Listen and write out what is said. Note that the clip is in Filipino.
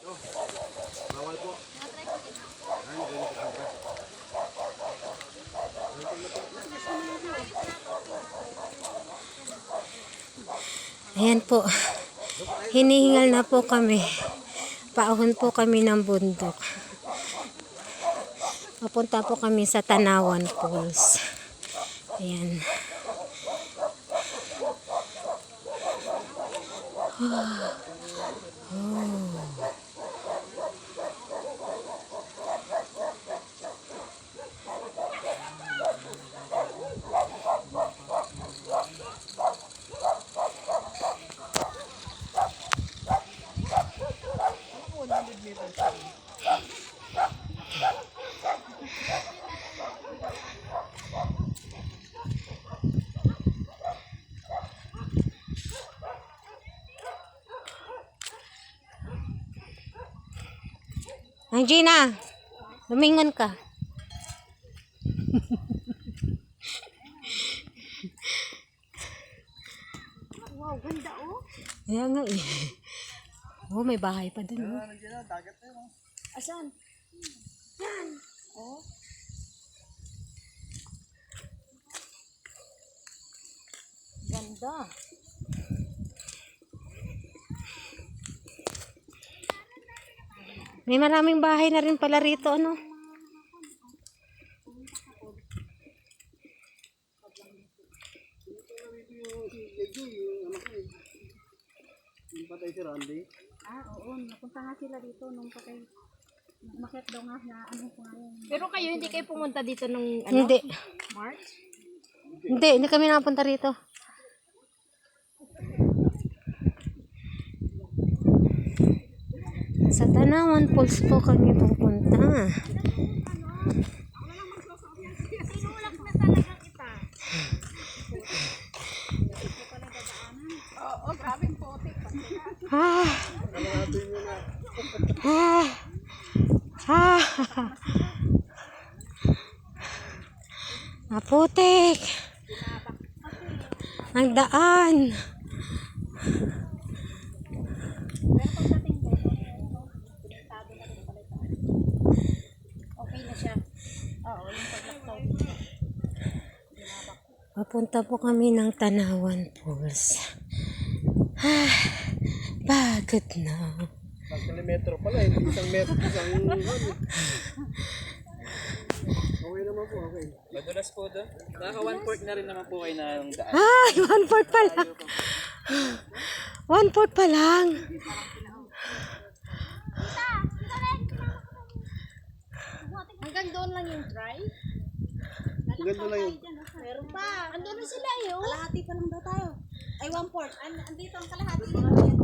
Bawal po. Ayan po. Hinihingal na po kami. Paahon po kami ng bundok. Papunta po kami sa Tanawan Falls. Ayan. Gina, lumingon ka. Wow, ganda oh. Ayan nga eh. Oh, may bahay pa dun. Oh. Asan? Yan. Oh. Ganda. May maraming bahay na rin pala rito, ano? Patay si Randy. Oo. Napunta nga sila dito nung patay. Makit daw nga na ano ko ngayon. Pero kayo, hindi kayo pumunta dito nung Hindi. March? Hindi kami nakapunta rito. Sa Tanawan Falls po kami pupunta. Sinulak na talaga kita. Oo, grabing putik. Ah. Ah. Ah. Maputik. Ang daan. Okay na siya. Oo, yung paglaktaw. Papunta po kami ng Tanawan Falls. Ah, pagod na. 1 kilometro pala, hindi isang metro, isang okay naman po, okay. Madulas po doon. Naka 1/4 na rin naman po kayo na yung daan. Ay, 1/4 pa lang. 1/4 pa lang. Hanggang doon lang yung dry. Ganda lang yun. Meron pa. Andun na sila eh. Kalahati pa lang daw tayo. Ay, 1/4. Andito ang kalahati.